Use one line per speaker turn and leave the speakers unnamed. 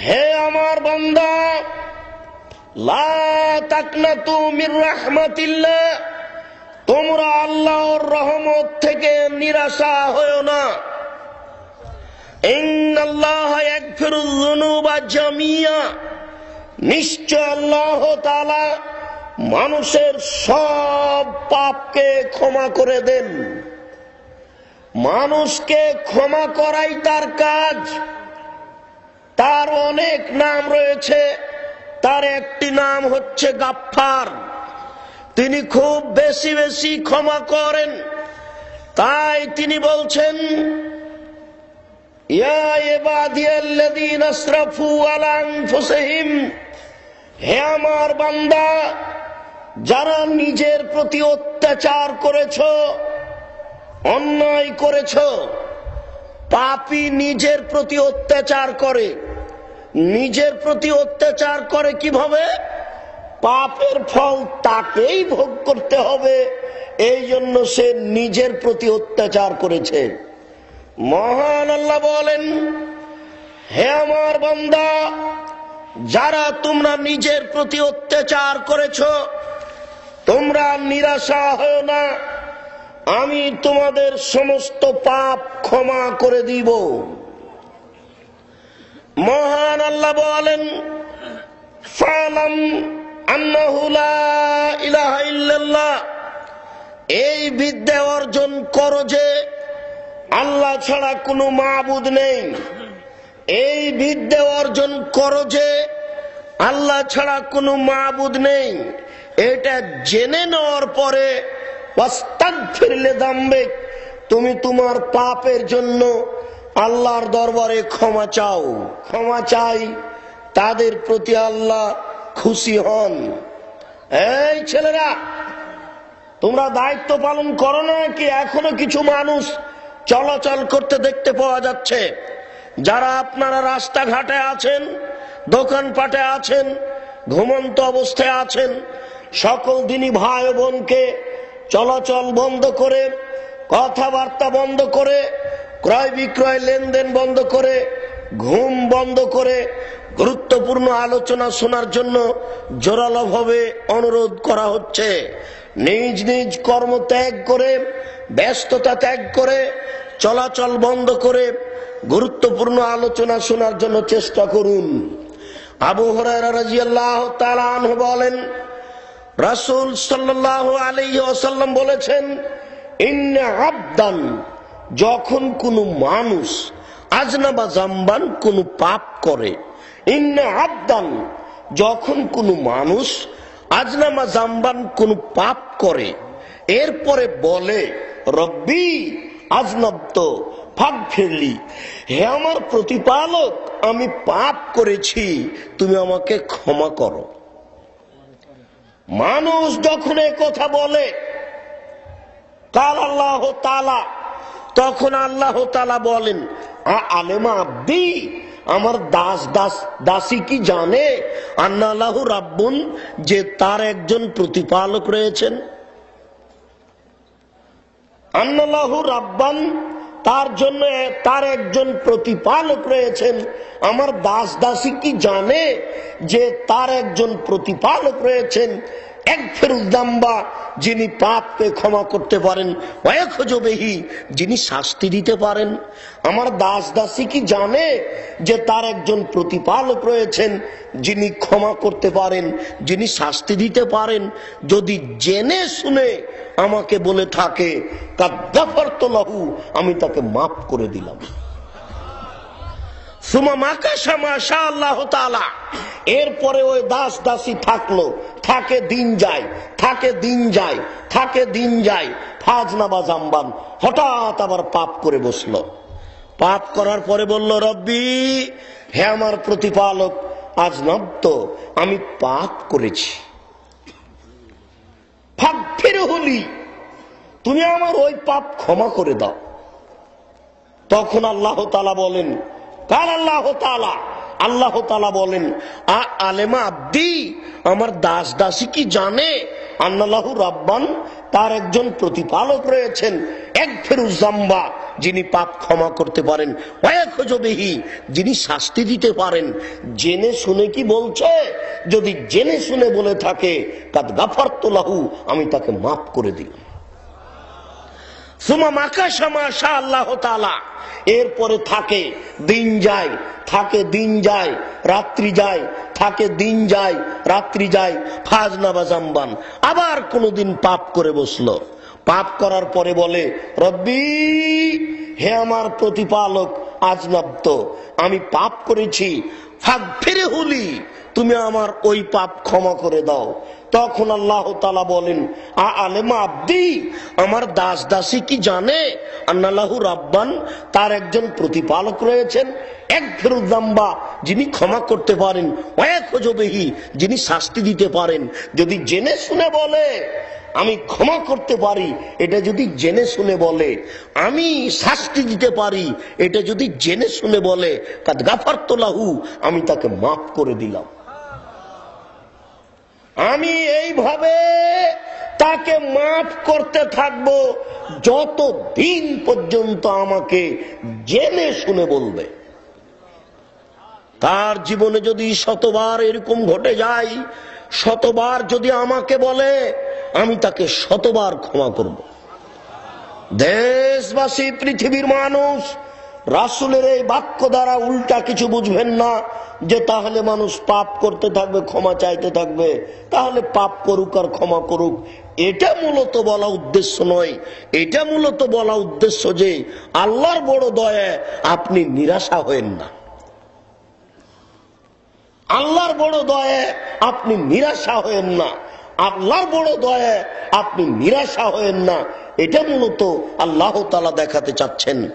হে আমার বান্দা, লা তাকনাতু মির রাহমাতিল্লাহ, তোমরা আল্লাহর রহমত থেকে নিরাশা হয়ো না। ইন্নাল্লাহা ইয়াগফিরুয যুনুবা জামিয়া, নিশ্চয় আল্লাহ তাআলা মানুষের সব পাপকে ক্ষমা করে দেন। মানুষকে ক্ষমা করাই তার কাজ। তার অনেক নাম রয়েছে, তার একটি নাম হচ্ছে গাফফার। তিনি খুব বেশি বেশি ক্ষমা করেন। তাই তিনি বলছেন, ইয়া ইবাদিয়াল্লাযীনা আসরাফু আলা আনফুসিহিম, হে আমার বান্দা, যারা নিজের প্রতি অত্যাচার করেছো, অন্যায় করেছো। পাপী নিজের প্রতি অত্যাচার করে। নিজের প্রতি অত্যাচার করে কিভাবে? পাপের ফল তাকেই ভোগ করতে হবে, এই জন্য সে নিজের প্রতি অত্যাচার করেছে। মহান আল্লাহ বলেন, হে আমার বান্দা, যারা তোমরা নিজের প্রতি অত্যাচার করেছো, তোমরা নিরাশা হও না, আমি তোমাদের সমস্ত পাপ ক্ষমা করে দিব। মহান আল্লাহ বলেন, ফালাম আন্নাহু লা ইলাহা ইল্লাল্লাহ, এই বিদ্যা অর্জন করো যে আল্লাহ ছাড়া কোনো মাবুদ নেই। এই বিদ্যা অর্জন করো যে আল্লাহ ছাড়া কোনো মাবুদ নেই। এটা জেনে নেওয়ার পরে ওয়াস্তাগফির লিযামবিক, তুমি তোমার পাপের জন্য আল্লাহর দরবারে ক্ষমা চাও। ক্ষমা চাই, তাদের প্রতি আল্লাহ খুশি হন। এই ছেলেরা, তোমরা দায়িত্ব পালন করো না কি? এখনো কিছু মানুষ চলাচল করতে দেখতে পাওয়া যাচ্ছে। যারা আপনারা রাস্তাঘাটে আছেন, দোকানপাটে আছেন, ঘুমন্ত অবস্থায় আছেন, সকল দিনই ভাই বোনকে চলাচল বন্ধ করে, কথাবার্তা বন্ধ করে, ক্রয় বিক্রয় লেনদেন বন্ধ করে, ঘুম বন্ধ করে গুরুত্বপূর্ণ আলোচনা শোনার জন্য জোরালোভাবে অনুরোধ করা হচ্ছে। নিজ নিজ কর্ম ত্যাগ করে, ব্যস্ততা ত্যাগ করে, চলাচল বন্ধ করে গুরুত্বপূর্ণ আলোচনা শোনার জন্য চেষ্টা করুন। আবু হুরায়রা রাদিয়াল্লাহু তাআলা আনহু বলেন, রাসূল সাল্লাল্লাহু আলাইহি ওয়াসাল্লাম বলেছেন, ইন্না আবদান, যখন কোনো মানুষ আজনাবা জামবান, কোনো পাপ করে। ইন্না আবদান, যখন কোনো মানুষ আজনামা জামবান, কোনো পাপ করে, এরপরে বলে রব্বি আজনাবতু ফাগফিরলি, হে আমার প্রতিপালক, আমি পাপ করেছি, তুমি আমাকে ক্ষমা করো। মানুষ যখন এই কথা বলে, কাল আল্লাহ তাআলা, তখন আল্লাহ তাআলা বলেন, আলেমা আব্দি, আমার দাসী কি জানে আন্না লাহু রাব্বুন, যে তার একজন প্রতিপালক রয়েছেন। আন্না লাহু রাব্বান, তার জন্য তার একজন প্রতিপালক রয়েছেন। আমার দাসী কি জানে যে তার একজন প্রতিপালক রয়েছেন। ইয়াগফিরুয যামবা, যিনি পাপকে ক্ষমা করতে পারেন, ওয়া ইয়াখযুবিহি, যিনি শাস্তি দিতে পারেন। আমার দাসী কি জানে যে তার একজন প্রতিপালক রয়েছেন, যিনি ক্ষমা করতে পারেন, যিনি শাস্তি দিতে পারেন। যদি জেনে শুনে আমাকে বলে থাকে কাদ গাফারতু লাহু, আমি তাকে মাফ করে দিলাম। সুমা মাকাশা মাশাআল্লাহু তাআলা, এরপরে ওই দাসী থাকলো, থাকে দিন যায়, থাকে দিন যায়, থাকে দিন যায়, ফাজনাবা জামবান, হঠাৎ আবার পাপ করে বসলো। পাপ করার পরে বলল, রব্বি, হে আমার প্রতিপালক, আজনাবতু, আমি পাপ করেছি, ফাগফিরহুলি, তুমি আমার ওই পাপ ক্ষমা করে দাও। তখন আল্লাহ তাআলা বলেন, কাল আল্লাহ তাআলা, আল্লাহ তাআলা বলেন, আলেমা আব্দি, আমার দাসী কি জানে আন্না লাহু রাব্বান, তার একজন প্রতিপালক রয়েছেন। ইয়াগফিরুয যামবা, যিনি পাপ ক্ষমা করতে পারেন, ওয়ায়াখুযু বিহি, যিনি শাস্তি দিতে পারেন। জেনে শুনে কি বলছে? যদি জেনে শুনে বলে থাকে কাদ গাফারতু লাহু, আমি তাকে মাফ করে দিলাম। সুমা মাকাশা মা শা আল্লাহ তাআলা, এরপরে থাকে দিন যায়, থাকে দিন যায়, রাত্রি যায়, থাকে দিন যায়, রাত্রি যায়, ফাজনাবা জামবান, আবার কোনদিন পাপ করে বসলো। পাপ করার পরে বলে রব্বি, হে আমার প্রতিপালক, আজনাব্ত, আমি পাপ করেছি, ফাগফিরহুলি, তুমি আমার ওই পাপ ক্ষমা করে দাও। তখন আল্লাহ তাআলা বলেন আলেমা আব্দি, আমার দাস দাসী কি জানে আন্নাল্লাহু রাব্বান, তার একজন প্রতিপালক রয়েছেন, ইয়াগফিরুয যামবা, যিনি ক্ষমা করতে পারেন, ওয়ায়াখুযু বিহি, যিনি শাস্তি দিতে পারেন। যদি জেনে শুনে বলে আমি ক্ষমা করতে পারি, এটা যদি জেনে শুনে বলে আমি শাস্তি দিতে পারি, এটা যদি জেনে শুনে বলে কাদ গাফারতু লাহু, আমি তাকে মাফ করে দিলাম। আমি এইভাবে তাকে মাফ করতে থাকবো যত দিন পর্যন্ত আমাকে জেনে শুনে বলবে। তার জীবনে যদি শতবার এরকম ঘটে যায়, শতবার যদি আমাকে বলে, আমি তাকে শতবার ক্ষমা করব। দেশবাসী, পৃথিবীর মানুষ, রাসূলের এই বাক্য দ্বারা উল্টা কিছু বুঝবেন না যে তাহলে মানুষ পাপ করতে থাকবে, ক্ষমা চাইতে থাকবে, তাহলে পাপ করুক আর ক্ষমা করুক। এটা মূলত বলা উদ্দেশ্য নয়। এটা মূলত বলা উদ্দেশ্য যে আল্লাহর বড় দয়া, আপনি নিরাশা হয়েন না। আল্লাহর বড় দয়া, আপনি নিরাশা হয়েন না। আল্লাহর বড় দয়া, আপনি নিরাশা হয়েন না। এটা মূলত আল্লাহ তাআলা দেখাতে চাচ্ছেন।